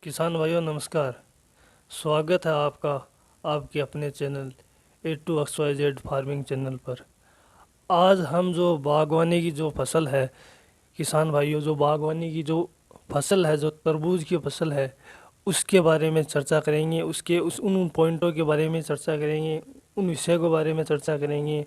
किसान भाइयों नमस्कार। स्वागत है आपका आपके अपने channel A to XYZ farming channel पर। आज हम जो बागवानी की जो फसल है, किसान भाइयों, जो बागवानी की जो फसल है, जो तरबूज की फसल है, उसके बारे में चर्चा करेंगे। उसके उन पॉइंटों के बारे में चर्चा करेंगे, उन विषय के बारे में चर्चा करेंगे।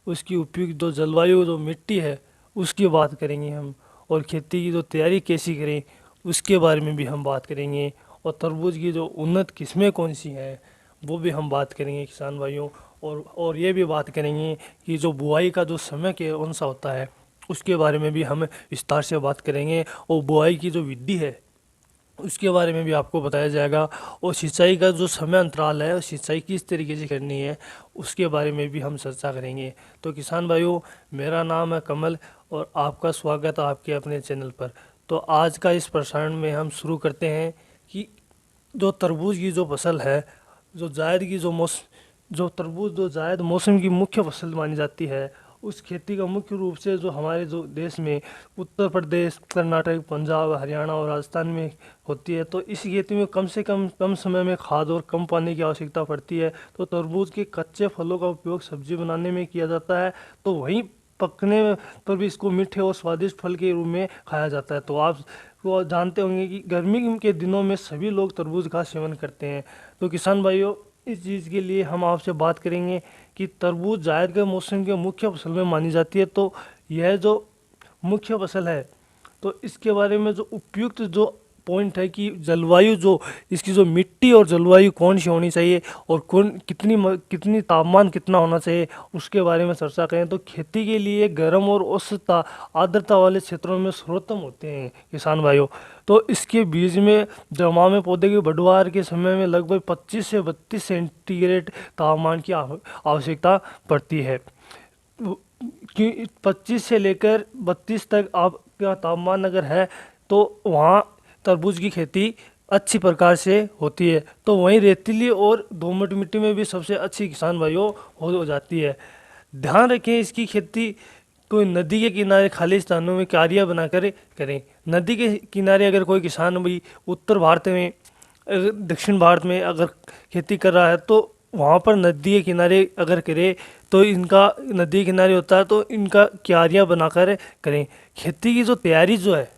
उसकी उपयुक्त जो जलवायु, जो मिट्टी है, उसकी बात करेंगे हम। और खेती की जो तैयारी कैसी करें, उसके बारे में भी हम बात करेंगे। और तरबूज की जो उन्नत किस्में कौन सी हैं, वो भी हम बात करेंगे किसान भाइयों। और ये भी बात करेंगे कि जो बुआई का जो समय के कौन सा होता है, उसके बारे में भी हम विस्तार से बात करेंगे। और बुआई की जो विधि है, उसके बारे में भी आपको बताया जाएगा। और सिंचाई का जो समय अंतराल है, सिंचाई किस तरीके से करनी है, उसके बारे में भी हम चर्चा करेंगे। तो किसान भाइयों, मेरा नाम है कमल और आपका स्वागत है आपके अपने चैनल पर। तो आज का इस प्रसारण में हम शुरू करते हैं कि जो तरबूज की जो फसल है, जो जायद की जो जो तरबूज जो जायद मौसम की मुख्य फसल मानी जाती है, उस खेती का मुख्य रूप से जो हमारे जो देश में उत्तर प्रदेश, कर्नाटक, पंजाब, हरियाणा और राजस्थान में होती है। तो इस खेती में कम से कम समय में खाद और कम पानी की आवश्यकता पड़ती है। तो तरबूज के कच्चे फलों का उपयोग सब्जी बनाने में किया जाता है। तो वहीं पकने पर भी इसको मीठे और स्वादिष्ट फल के रूप में खाया जाता है। तो आप वो जानते होंगे कि गर्मी के दिनों में सभी लोग तरबूज का सेवन करते हैं। तो किसान भाइयों, इस चीज़ के लिए हम आपसे बात करेंगे कि तरबूज जायद के मौसम के मुख्य फसल में मानी जाती है। तो यह जो मुख्य फसल है, तो इसके बारे में जो उपयुक्त जो पॉइंट है कि जलवायु, जो इसकी जो मिट्टी और जलवायु कौन सी होनी चाहिए और कौन कितनी तापमान कितना होना चाहिए, उसके बारे में चर्चा करें। तो खेती के लिए गर्म और औसत आर्द्रता वाले क्षेत्रों में सर्वोत्तम होते हैं किसान भाइयों। तो इसके बीज में जमा में पौधे की बढ़वार के समय में लगभग 25 से 32 सेंटीग्रेड तापमान की आवश्यकता पड़ती है। कि 25 से लेकर 32 तक आपका तापमान अगर है, तो वहाँ तरबूज की खेती अच्छी प्रकार से होती है। तो वहीं रेतीली और दोमट मिट्टी में भी सबसे अच्छी किसान भाइयों हो जाती है। ध्यान रखें, इसकी खेती कोई नदी के किनारे खाली स्थानों में क्यारियाँ बनाकर करें। नदी के किनारे अगर कोई किसान भाई उत्तर भारत में, दक्षिण भारत में अगर खेती कर रहा है, तो वहाँ पर नदी के किनारे अगर करे, तो इनका नदी के किनारे होता है तो इनका क्यारियाँ बनाकर करें। खेती की जो तैयारी जो है,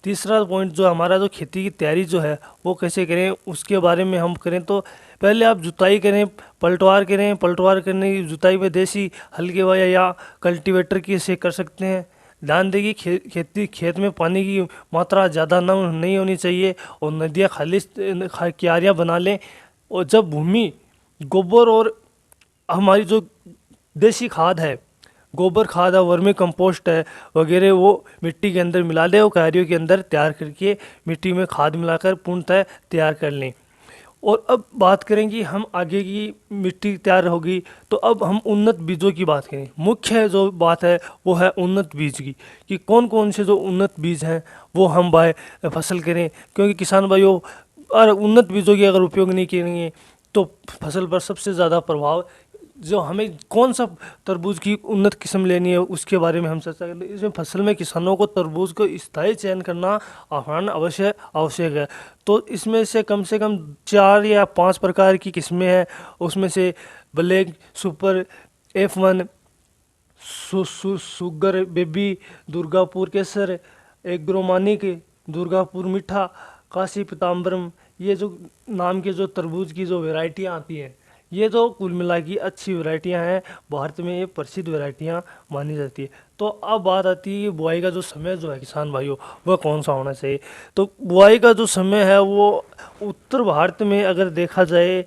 तीसरा पॉइंट जो हमारा, जो खेती की तैयारी जो है वो कैसे करें, उसके बारे में हम करें। तो पहले आप जुताई करें, पलटवार करें। पलटवार करने की जुताई में देसी हल के वाया या कल्टीवेटर की से कर सकते हैं। ध्यान दें कि खेत में पानी की मात्रा ज़्यादा न नहीं होनी चाहिए और नदियाँ खाली क्यारियाँ बना लें। और जब भूमि गोबर और हमारी जो देसी खाद है, गोबर खाद है, वर्मी कंपोस्ट है वगैरह, वो मिट्टी के अंदर मिला लें और क्यारियों के अंदर तैयार करके मिट्टी में खाद मिलाकर पूर्णतः तैयार कर लें। और अब बात करें कि हम आगे की मिट्टी तैयार होगी, तो अब हम उन्नत बीजों की बात करें। मुख्य जो बात है वो है उन्नत बीज की, कि कौन कौन से जो उन्नत बीज हैं वो हम फसल करें। क्योंकि किसान भाइयों, और उन्नत बीजों की अगर उपयोग नहीं करेंगे, तो फसल पर सबसे ज़्यादा प्रभाव, जो हमें कौन सा तरबूज की उन्नत किस्म लेनी है उसके बारे में हम चर्चा करें। इसमें फसल में किसानों को तरबूज को स्थायी चयन करना आसान अवश्य आवश्यक है। तो इसमें से कम 4 या 5 प्रकार की किस्में हैं। उसमें से black super, F1, sugar baby, Durgapur केसर, एग्रोमानिक, दुर्गापुर मीठा, काशी पीताम्बरम, ये जो नाम के जो तरबूज की जो वेराइटियाँ आती हैं, ये जो कुल मिला की अच्छी वैरायटियाँ हैं। भारत में ये प्रसिद्ध वैरायटियाँ मानी जाती है। तो अब बात आती है कि बुआई का जो समय जो है किसान भाइयों, वह कौन सा होना चाहिए। तो बुआई का जो समय है वो उत्तर भारत में अगर देखा जाए,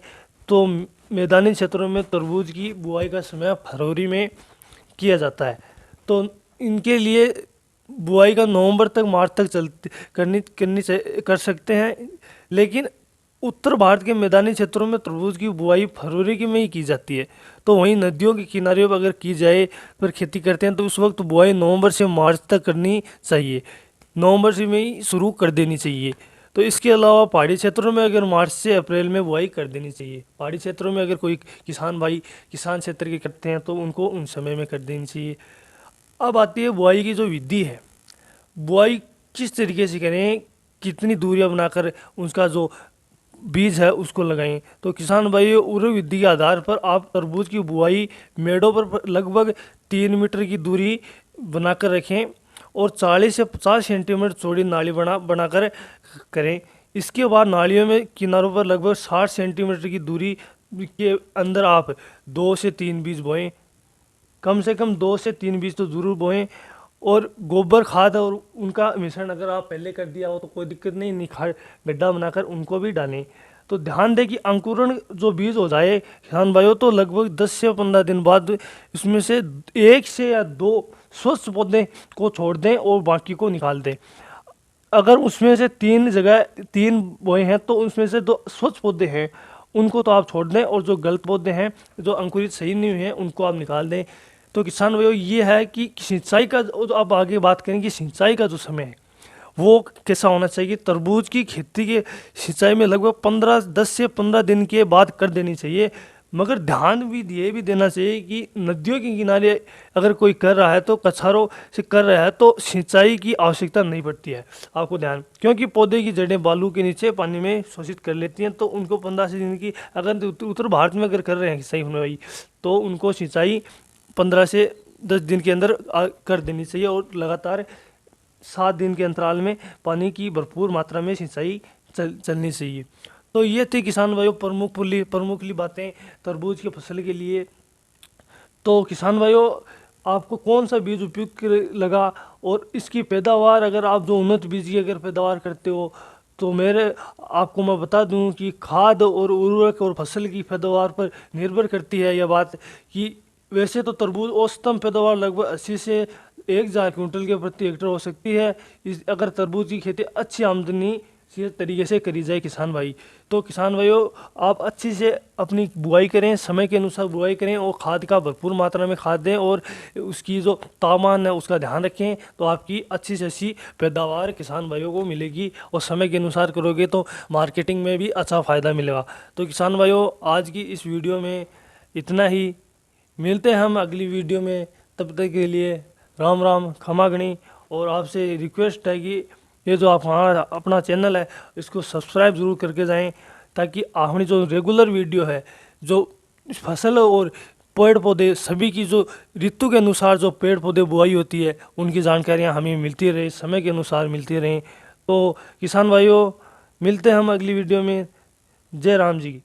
तो मैदानी क्षेत्रों में तरबूज की बुआई का समय फरवरी में किया जाता है। तो इनके लिए बुआई का नवंबर तक मार्च तक चलती करनी करनी कर सकते हैं। लेकिन उत्तर भारत के मैदानी क्षेत्रों में तरबूज की बुआई फरवरी की में ही की जाती है। तो वहीं नदियों के किनारे पर अगर की जाए, पर खेती करते हैं, तो उस वक्त बुआई नवंबर से मार्च तक करनी चाहिए। नवंबर से में ही शुरू कर देनी चाहिए। तो इसके अलावा पहाड़ी क्षेत्रों में अगर मार्च से अप्रैल में बुआई कर देनी चाहिए। पहाड़ी क्षेत्रों में अगर कोई किसान भाई किसान क्षेत्र के करते हैं, तो उनको उन समय में कर देनी चाहिए। अब आती है बुआई की जो विधि है, बुआई किस तरीके से करें कितनी दूरियां बनाकर उसका जो बीज है उसको लगाएं। तो किसान भाइयों, उर्वरक विधि के आधार पर आप तरबूज की बुआई मेड़ों पर लगभग 3 मीटर की दूरी बनाकर रखें और 40 से 50 सेंटीमीटर चौड़ी नाली बनाकर करें। इसके बाद नालियों में किनारों पर लगभग 60 सेंटीमीटर की दूरी के अंदर आप 2 से 3 बीज बोएं। कम से कम 2 से 3 बीज तो ज़रूर बोएं। और गोबर खाद और उनका मिश्रण अगर आप पहले कर दिया हो तो कोई दिक्कत नहीं, खाद गड्ढा बनाकर उनको भी डालें। तो ध्यान दें कि अंकुरण जो बीज हो जाए किसान भाइयों, तो लगभग 10 से 15 दिन बाद इसमें से 1 से 2 स्वस्थ पौधे को छोड़ दें और बाकी को निकाल दें। अगर उसमें से 3 बोए हैं तो उसमें से 2 स्वच्छ पौधे हैं, उनको तो आप छोड़ दें, और जो गलत पौधे हैं जो अंकुरित सही नहीं हुए हैं उनको आप निकाल दें। तो किसान भाइयों, ये है कि सिंचाई का जो अब आगे बात करेंगे, सिंचाई का जो समय है वो कैसा होना चाहिए। तरबूज की खेती के सिंचाई में लगभग 10 से 15 दिन के बाद कर देनी चाहिए, मगर ध्यान भी ये भी देना चाहिए कि नदियों के किनारे अगर कोई कर रहा है तो कछारों से कर रहा है तो सिंचाई की आवश्यकता नहीं पड़ती है आपको ध्यान, क्योंकि पौधे की जड़ें बालू के नीचे पानी में शोषित कर लेती हैं। तो उनको 15 से दिन की, अगर उत्तर भारत में अगर कर रहे हैं सिंचाई होने वाली, तो उनको सिंचाई 15 से 10 दिन के अंदर कर देनी चाहिए और लगातार 7 दिन के अंतराल में पानी की भरपूर मात्रा में सिंचाई चलनी चाहिए। तो ये थी किसान भाइयों प्रमुखली बातें तरबूज की फसल के लिए। तो किसान भाइयों, आपको कौन सा बीज उपयुक्त लगा, और इसकी पैदावार, अगर आप जो उन्नत बीज की अगर पैदावार करते हो तो आपको मैं बता दूं कि खाद और उर्वरक और फसल की पैदावार पर निर्भर करती है यह बात कि वैसे तो तरबूज औसतन पैदावार लगभग 80 से 1,000 क्विंटल के प्रति हेक्टेयर हो सकती है अगर तरबूज की खेती अच्छी आमदनी से तरीके से करी जाए किसान भाई। तो किसान भाइयों, आप अच्छी से अपनी बुआई करें, समय के अनुसार बुआई करें और खाद का भरपूर मात्रा में खाद दें और उसकी जो तापमान है उसका ध्यान रखें, तो आपकी अच्छी से अच्छी पैदावार किसान भाइयों को मिलेगी। और समय के अनुसार करोगे तो मार्केटिंग में भी अच्छा फ़ायदा मिलेगा। तो किसान भाइयों, आज की इस वीडियो में इतना ही, मिलते हैं हम अगली वीडियो में। तब तक के लिए राम राम, खमा गणी। और आपसे रिक्वेस्ट है कि ये जो आप हमारा अपना चैनल है इसको सब्सक्राइब ज़रूर करके जाएं, ताकि हमारी जो रेगुलर वीडियो है, जो फसल और पेड़ पौधे सभी की जो ऋतु के अनुसार जो पेड़ पौधे बुआई होती है उनकी जानकारियाँ हमें मिलती रहे, समय के अनुसार मिलती रहें। तो किसान भाइयों, मिलते हैं हम अगली वीडियो में। जय राम जी की।